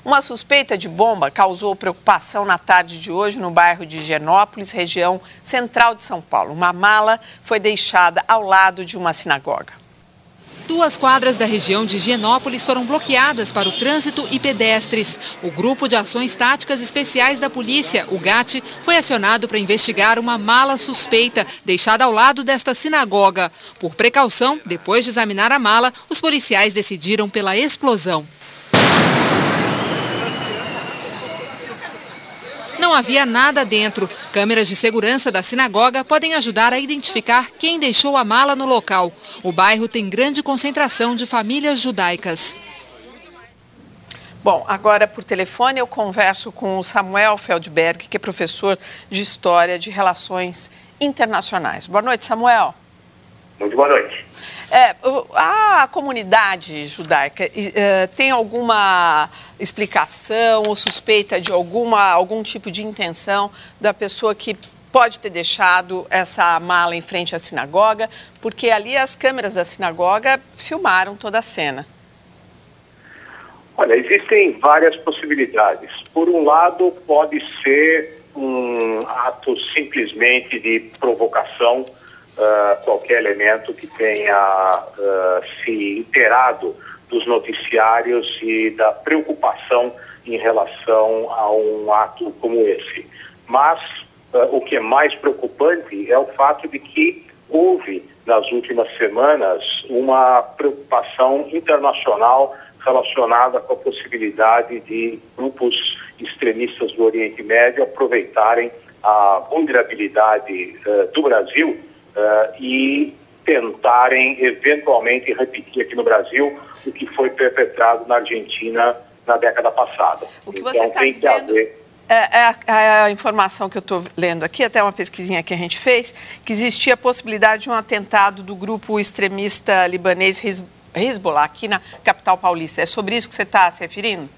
Uma suspeita de bomba causou preocupação na tarde de hoje no bairro de Higienópolis, região central de São Paulo. Uma mala foi deixada ao lado de uma sinagoga. 2 quadras da região de Higienópolis foram bloqueadas para o trânsito e pedestres. O Grupo de Ações Táticas Especiais da Polícia, o GAT, foi acionado para investigar uma mala suspeita deixada ao lado desta sinagoga. Por precaução, depois de examinar a mala, os policiais decidiram pela explosão. Não havia nada dentro. Câmeras de segurança da sinagoga podem ajudar a identificar quem deixou a mala no local. O bairro tem grande concentração de famílias judaicas. Bom, agora por telefone eu converso com o Samuel Feldberg, que é professor de História de Relações Internacionais. Boa noite, Samuel. Muito boa noite. A comunidade judaica tem alguma explicação ou suspeita de algum tipo de intenção da pessoa que pode ter deixado essa mala em frente à sinagoga? Porque ali as câmeras da sinagoga filmaram toda a cena. Olha, existem várias possibilidades. Por um lado, pode ser um ato simplesmente de provocação, qualquer elemento que tenha se inteirado dos noticiários e da preocupação em relação a um ato como esse. Mas o que é mais preocupante é o fato de que houve, nas últimas semanas, uma preocupação internacional relacionada com a possibilidade de grupos extremistas do Oriente Médio aproveitarem a vulnerabilidade do Brasil e tentarem eventualmente repetir aqui no Brasil o que foi perpetrado na Argentina na década passada. O que você está dizendo a informação que eu estou lendo aqui, até uma pesquisinha que a gente fez, que existia a possibilidade de um atentado do grupo extremista libanês Hezbollah aqui na capital paulista. É sobre isso que você está se referindo?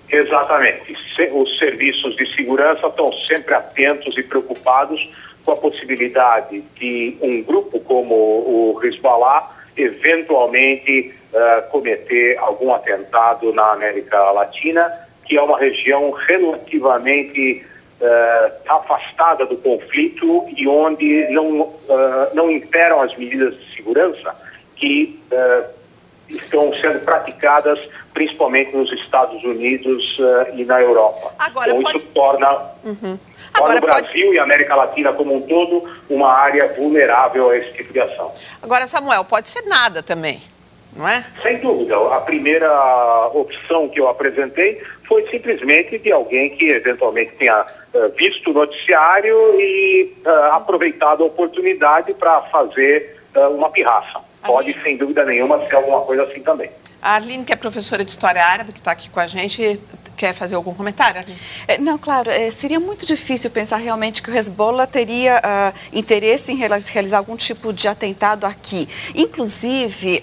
Exatamente. Os serviços de segurança estão sempre atentos e preocupados com a possibilidade de um grupo como o Hezbollah eventualmente cometer algum atentado na América Latina, que é uma região relativamente afastada do conflito e onde não imperam as medidas de segurança que estão sendo praticadas principalmente nos Estados Unidos e na Europa. Agora, então isso torna o Brasil e a América Latina como um todo uma área vulnerável a esse tipo de ação. Agora, Samuel, pode ser nada também, não é? Sem dúvida. A primeira opção que eu apresentei foi simplesmente de alguém que eventualmente tenha visto o noticiário e aproveitado a oportunidade para fazer uma pirraça. Pode, sem dúvida nenhuma, ser alguma coisa assim também. A Arline, que é professora de História Árabe, que está aqui com a gente, quer fazer algum comentário, Arline? Não, claro, seria muito difícil pensar realmente que o Hezbollah teria interesse em realizar algum tipo de atentado aqui. Inclusive,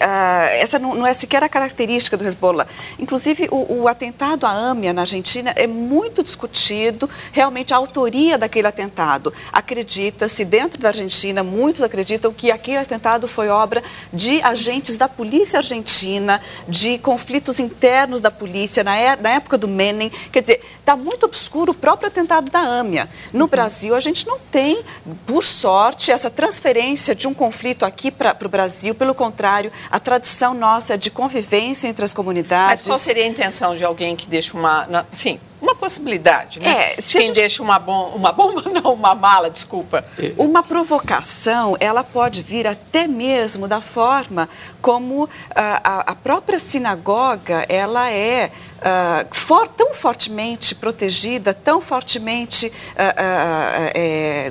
essa não é sequer a característica do Hezbollah. Inclusive, o atentado à AMIA na Argentina é muito discutido, realmente a autoria daquele atentado. Acredita-se, dentro da Argentina, muitos acreditam que aquele atentado foi obra de agentes da polícia argentina, de conflitos internos da polícia na época do Menem. Quer dizer, está muito obscuro o próprio atentado da AMIA. No Brasil, a gente não tem, por sorte, essa transferência de um conflito aqui para o Brasil. Pelo contrário, a tradição nossa é de convivência entre as comunidades. Mas qual seria a intenção de alguém que deixa uma possibilidade, né? Quem deixa uma mala, desculpa. Uma provocação, ela pode vir até mesmo da forma como a própria sinagoga, ela é tão fortemente protegida, tão fortemente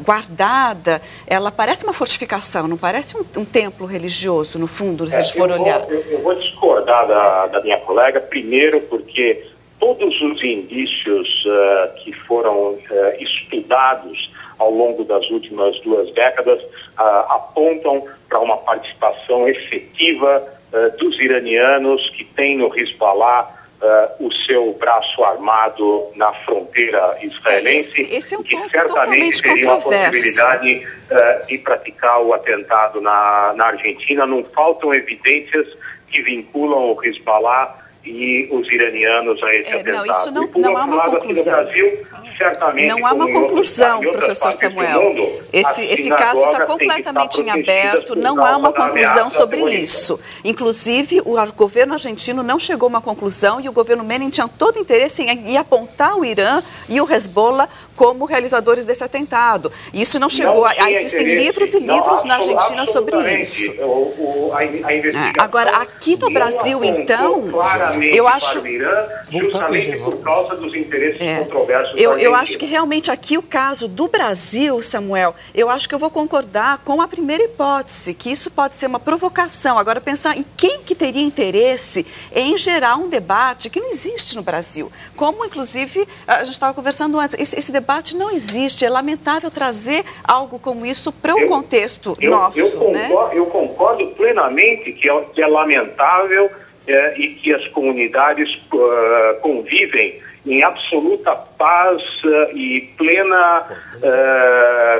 guardada, ela parece uma fortificação, não parece um templo religioso, no fundo, se a gente for olhar. Eu vou discordar da minha colega, primeiro porque todos os indícios que foram estudados ao longo das últimas 2 décadas apontam para uma participação efetiva dos iranianos que têm no Hezbollah o seu braço armado na fronteira israelense, esse é um que ponto certamente teria uma possibilidade de praticar o atentado na Argentina. Não faltam evidências que vinculam o Hezbollah e os iranianos a esse atentado. Não, isso não, e, por não há outro uma lado, conclusão. aqui no Brasil, certamente, não há uma conclusão, professor Samuel. Esse caso está completamente em aberto, não há uma conclusão sobre isso. Inclusive, o governo argentino não chegou a uma conclusão e o governo Menem tinha todo interesse em apontar o Irã e o Hezbollah como realizadores desse atentado. Isso não chegou. Existem livros e livros na Argentina sobre isso. Agora, aqui no Brasil, então, eu acho... justamente por causa dos interesses controversos. Eu acho que realmente aqui o caso do Brasil, Samuel, eu acho que eu vou concordar com a primeira hipótese, que isso pode ser uma provocação. Agora, pensar em quem que teria interesse em gerar um debate que não existe no Brasil. Como, inclusive, a gente estava conversando antes, esse debate não existe. É lamentável trazer algo como isso para o contexto nosso. Eu concordo plenamente que é lamentável e que as comunidades convivem em absoluta paz e plena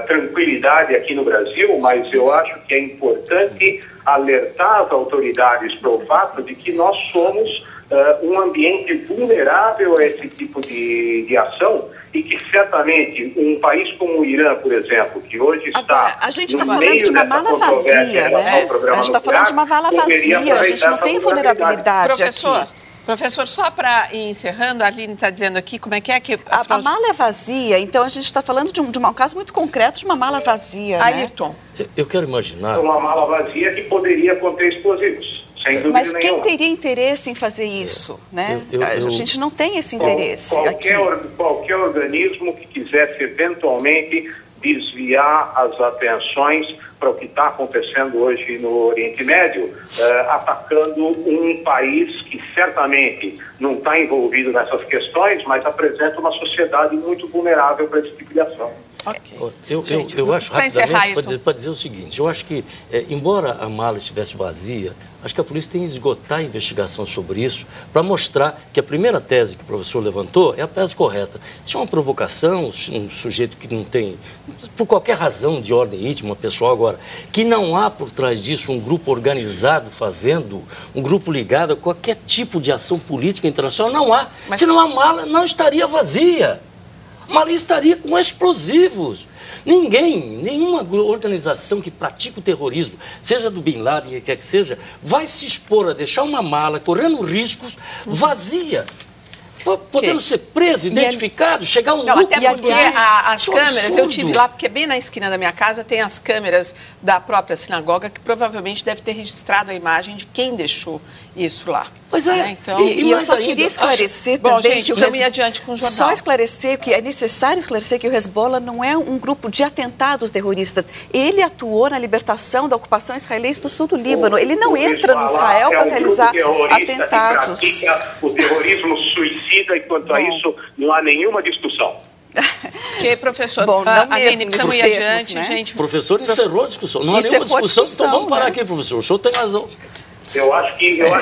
tranquilidade aqui no Brasil, mas eu acho que é importante alertar as autoridades para o fato de que nós somos um ambiente vulnerável a esse tipo de ação e que certamente um país como o Irã, por exemplo, que hoje está... Agora, a gente está falando de uma mala vazia, né? A gente está falando de uma vala vazia, a gente não tem vulnerabilidade aqui. Professor, só para ir encerrando, a Aline está dizendo aqui como é que... A mala é vazia, então a gente está falando de um caso muito concreto de uma mala vazia, né? Ayrton. Eu quero imaginar... Uma mala vazia que poderia conter explosivos. Mas quem teria interesse em fazer isso, né? A gente não tem esse interesse. Qualquer organismo que quisesse eventualmente desviar as atenções para o que está acontecendo hoje no Oriente Médio, atacando um país que certamente não está envolvido nessas questões, mas apresenta uma sociedade muito vulnerável para esse tipo de ação. Okay. Eu acho, rapidamente, para dizer o seguinte, eu acho que, embora a mala estivesse vazia, acho que a polícia tem que esgotar a investigação sobre isso para mostrar que a primeira tese que o professor levantou é a tese correta. Isso é uma provocação, um sujeito que não tem, por qualquer razão de ordem íntima pessoal agora, que não há por trás disso um grupo organizado fazendo, um grupo ligado a qualquer tipo de ação política internacional, não há. Senão a mala não estaria vazia. A mala estaria com explosivos. Nenhuma organização que pratica o terrorismo, seja do Bin Laden, que quer que seja, vai se expor a deixar uma mala correndo riscos vazia, podendo ser preso, identificado, chegar um grupo... Até porque as câmeras, eu tive lá, porque bem na esquina da minha casa tem as câmeras da própria sinagoga, que provavelmente deve ter registrado a imagem de quem deixou isso lá. Pois é, então, e eu só queria esclarecer também... Bom, gente, vamos ir adiante com o jornal. Só esclarecer que é necessário esclarecer que o Hezbollah não é um grupo de atentados terroristas. Ele atuou na libertação da ocupação israelense do sul do Líbano. Ele não entra no Israel para realizar atentados. Que pratica o terrorismo suicida e quanto a isso não há nenhuma discussão. Que, professor, bom, Aline, precisamos ir adiante, né? Gente. O professor encerrou a discussão. Não há nenhuma discussão, então vamos parar aqui, professor. O senhor tem razão. Eu acho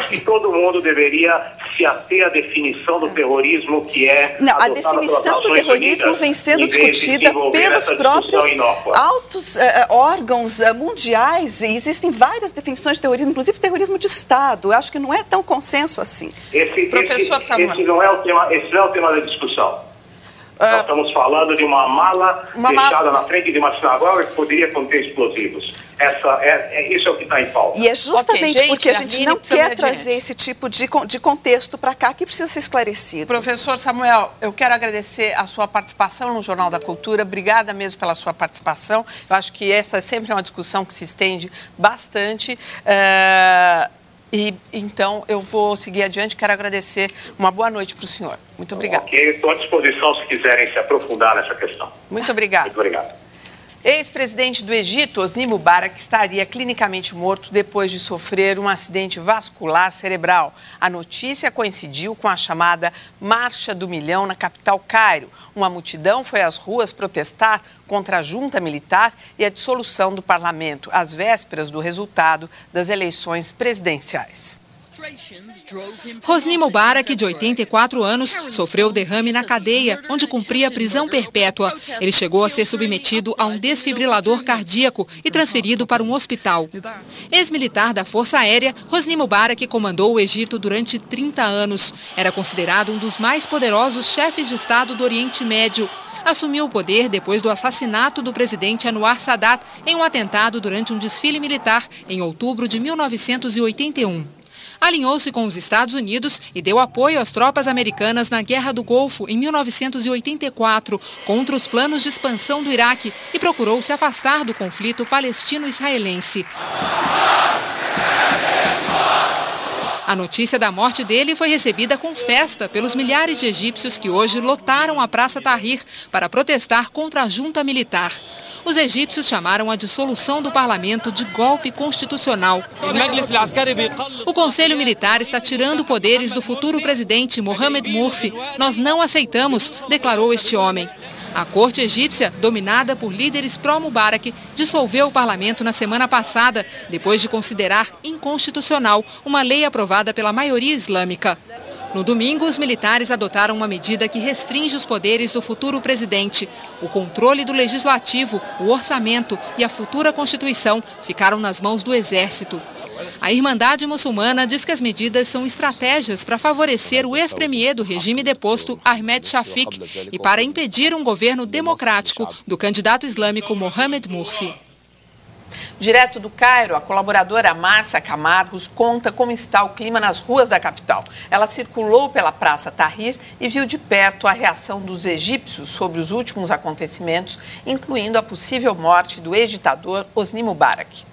que todo mundo deveria se ater à definição do terrorismo que é... Não, a definição do terrorismo vem sendo discutida pelos próprios altos órgãos mundiais. E existem várias definições de terrorismo, inclusive terrorismo de Estado. Eu acho que não é tão consenso assim. Professor Samuel. Esse não é o tema da discussão. Nós estamos falando de uma mala deixada na frente de uma sinagoga que poderia conter explosivos. Isso é o que está em pauta. E é justamente porque a gente não quer trazer esse tipo de contexto para cá que precisa ser esclarecido. Professor Samuel, eu quero agradecer a sua participação no Jornal da Cultura. Obrigada mesmo pela sua participação. Eu acho que essa sempre é uma discussão que se estende bastante. Então, eu vou seguir adiante. Quero agradecer. Uma boa noite para o senhor. Muito obrigada. Ok, estou à disposição se quiserem se aprofundar nessa questão. Muito obrigada. Muito obrigado. Ex-presidente do Egito, Hosni Mubarak, estaria clinicamente morto depois de sofrer um acidente vascular cerebral. A notícia coincidiu com a chamada Marcha do Milhão na capital Cairo. Uma multidão foi às ruas protestar contra a junta militar e a dissolução do parlamento, às vésperas do resultado das eleições presidenciais. Hosni Mubarak, de 84 anos, sofreu derrame na cadeia, onde cumpria prisão perpétua. Ele chegou a ser submetido a um desfibrilador cardíaco e transferido para um hospital. Ex-militar da Força Aérea, Hosni Mubarak comandou o Egito durante 30 anos. Era considerado um dos mais poderosos chefes de Estado do Oriente Médio. Assumiu o poder depois do assassinato do presidente Anwar Sadat em um atentado durante um desfile militar em outubro de 1981. Alinhou-se com os Estados Unidos e deu apoio às tropas americanas na Guerra do Golfo em 1984 contra os planos de expansão do Iraque e procurou se afastar do conflito palestino-israelense. A notícia da morte dele foi recebida com festa pelos milhares de egípcios que hoje lotaram a Praça Tahrir para protestar contra a junta militar. Os egípcios chamaram a dissolução do parlamento de golpe constitucional. O Conselho Militar está tirando poderes do futuro presidente Mohamed Morsi. Nós não aceitamos, declarou este homem. A corte egípcia, dominada por líderes pró-Mubarak, dissolveu o parlamento na semana passada, depois de considerar inconstitucional uma lei aprovada pela maioria islâmica. No domingo, os militares adotaram uma medida que restringe os poderes do futuro presidente. O controle do legislativo, o orçamento e a futura Constituição ficaram nas mãos do Exército. A Irmandade Muçulmana diz que as medidas são estratégias para favorecer o ex-premier do regime deposto, Ahmed Shafik, e para impedir um governo democrático do candidato islâmico Mohamed Morsi. Direto do Cairo, a colaboradora Márcia Camargos conta como está o clima nas ruas da capital. Ela circulou pela Praça Tahrir e viu de perto a reação dos egípcios sobre os últimos acontecimentos, incluindo a possível morte do ex-ditador Hosni Mubarak.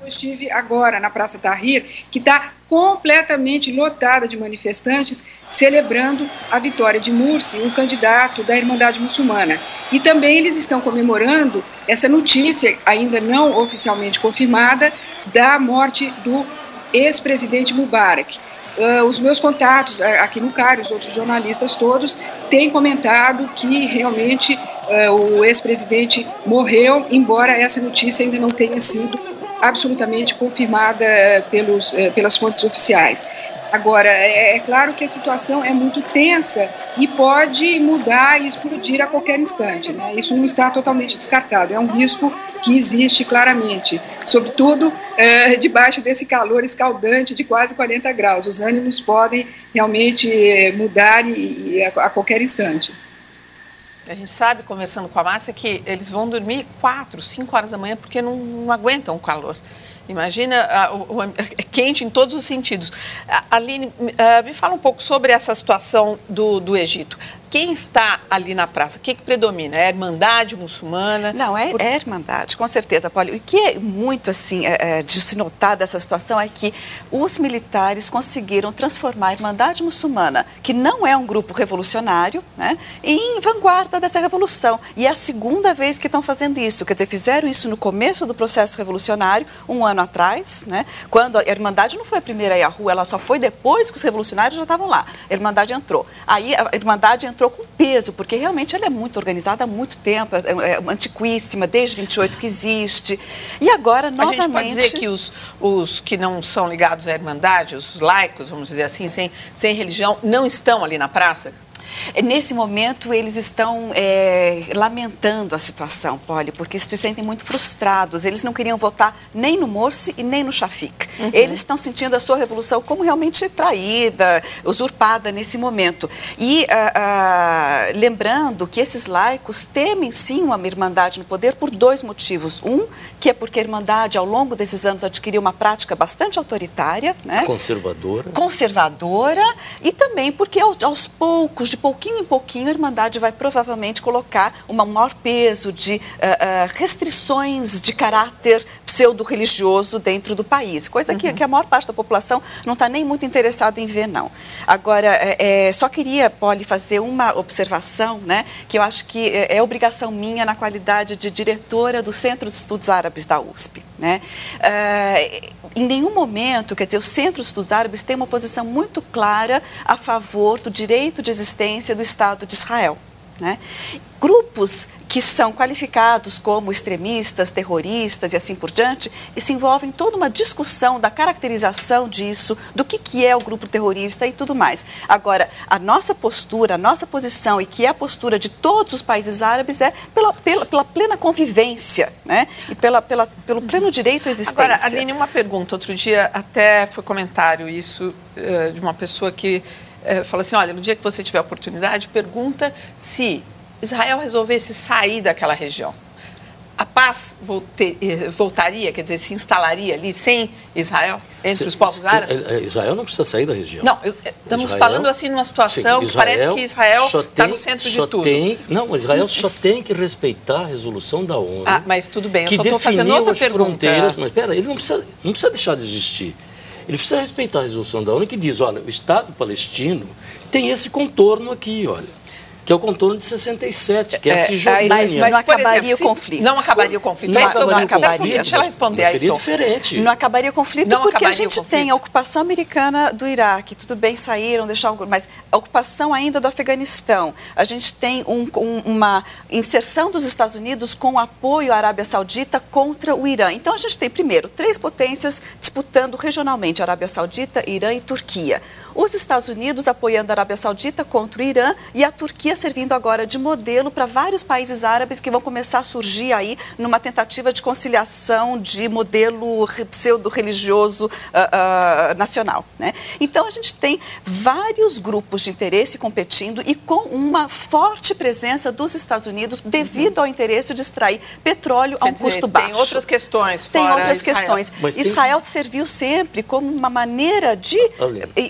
Eu estive agora na Praça Tahrir, que está completamente lotada de manifestantes celebrando a vitória de Morsi, o candidato da Irmandade Muçulmana. E também eles estão comemorando essa notícia, ainda não oficialmente confirmada, da morte do ex-presidente Mubarak. Os meus contatos aqui no Cairo, os outros jornalistas todos, têm comentado que realmente o ex-presidente morreu, embora essa notícia ainda não tenha sido absolutamente confirmada pelas fontes oficiais. Agora, é claro que a situação é muito tensa e pode mudar e explodir a qualquer instante, né? Isso não está totalmente descartado, é um risco que existe claramente, sobretudo debaixo desse calor escaldante de quase 40 graus. Os ânimos podem realmente mudar a qualquer instante. A gente sabe, conversando com a Márcia, que eles vão dormir 4, 5 horas da manhã porque não aguentam o calor. Imagina, é quente em todos os sentidos. Aline, me fala um pouco sobre essa situação do Egito. Quem está ali na praça? O que predomina? É a Irmandade Muçulmana? Não, é a Irmandade, com certeza, Poli. O que é muito, assim, de se notar dessa situação é que os militares conseguiram transformar a Irmandade Muçulmana, que não é um grupo revolucionário, né, em vanguarda dessa revolução. E é a segunda vez que estão fazendo isso. Quer dizer, fizeram isso no começo do processo revolucionário, um ano atrás, né, quando a Irmandade não foi a primeira a ir à rua, ela só foi depois que os revolucionários já estavam lá. A Irmandade entrou. Aí a Irmandade entrou com peso, porque realmente ela é muito organizada há muito tempo, é antiquíssima, desde 28 que existe. E agora, novamente... A gente pode dizer que os que não são ligados à Irmandade, os laicos, vamos dizer assim, sem religião, não estão ali na praça? Nesse momento, eles estão lamentando a situação, Poli, porque se sentem muito frustrados. Eles não queriam votar nem no Morsi e nem no Shafik. Uhum. Eles estão sentindo a sua revolução como realmente traída, usurpada nesse momento. E lembrando que esses laicos temem, sim, uma Irmandade no poder por 2 motivos. Um, que é porque a Irmandade, ao longo desses anos, adquiriu uma prática bastante autoritária, né? Conservadora, e também porque aos poucos, de pouquinho em pouquinho, a Irmandade vai provavelmente colocar um maior peso de restrições de caráter pseudo-religioso dentro do país, coisa que a maior parte da população não está nem muito interessado em ver, não. Agora, só queria, Poli, fazer uma observação, né, que eu acho que é obrigação minha na qualidade de diretora do Centro de Estudos Árabes da USP, né? Em nenhum momento, quer dizer, o Centro de Estudos Árabes tem uma posição muito clara a favor do direito de existência do Estado de Israel. né? Grupos que são qualificados como extremistas, terroristas e assim por diante, e se envolvem em toda uma discussão da caracterização disso, do que é o grupo terrorista e tudo mais. Agora, a nossa postura, a nossa posição, e que é a postura de todos os países árabes, é pela plena convivência, né? E pelo pleno direito à existência. Agora, Aline, uma pergunta. Outro dia até foi comentário isso de uma pessoa que falou assim, olha, no dia que você tiver a oportunidade, pergunta se Israel resolvesse sair daquela região. A paz voltaria, quer dizer, se instalaria ali sem Israel, entre os povos árabes? Israel não precisa sair da região. Não, estamos falando assim numa situação que parece que Israel está no centro de tudo. Israel só tem que respeitar a resolução da ONU. Ah, mas tudo bem, eu só estou fazendo outra pergunta. Fronteiras, mas espera, ele não precisa deixar de existir. Ele precisa respeitar a resolução da ONU que diz, olha, o Estado palestino tem esse contorno aqui, olha. Que é o contorno de 67, que é a Cisjordânia. Mas não acabaria o conflito. Não acabaria o conflito. Não acabaria. Deixa ela responder aí, seria diferente. Não acabaria o conflito porque a gente tem a ocupação americana do Iraque. Tudo bem, saíram, deixaram... Mas a ocupação ainda do Afeganistão. A gente tem uma inserção dos Estados Unidos com apoio à Arábia Saudita contra o Irã. Então, a gente tem, primeiro, 3 potências disputando regionalmente, Arábia Saudita, Irã e Turquia. Os Estados Unidos apoiando a Arábia Saudita contra o Irã e a Turquia servindo agora de modelo para vários países árabes que vão começar a surgir aí numa tentativa de conciliação de modelo pseudo-religioso nacional, né? Então, a gente tem vários grupos de interesse competindo e com uma forte presença dos Estados Unidos devido ao interesse de extrair petróleo a um custo baixo. Tem outras questões fora Tem outras questões. Mas Israel serviu sempre como uma maneira de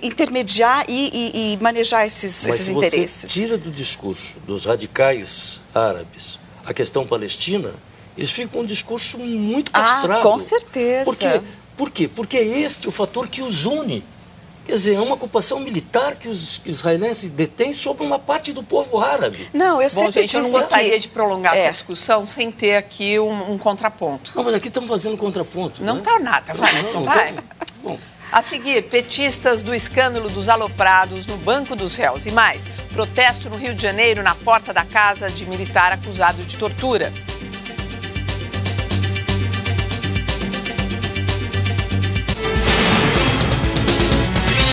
intermediar e manejar esses interesses. Você tira do discurso dos radicais árabes a questão palestina, eles ficam com um discurso muito castrado. Com certeza. Por quê? Porque é este o fator que os une. Quer dizer, é uma ocupação militar que os israelenses detêm sobre uma parte do povo árabe. Não, eu sempre eu não gostaria de prolongar essa discussão sem ter aqui um contraponto. Não, mas aqui estamos fazendo contraponto. Não está nada, vai. Bom. A seguir, petistas do escândalo dos aloprados no Banco dos Réus. E mais, protesto no Rio de Janeiro na porta da casa de militar acusado de tortura.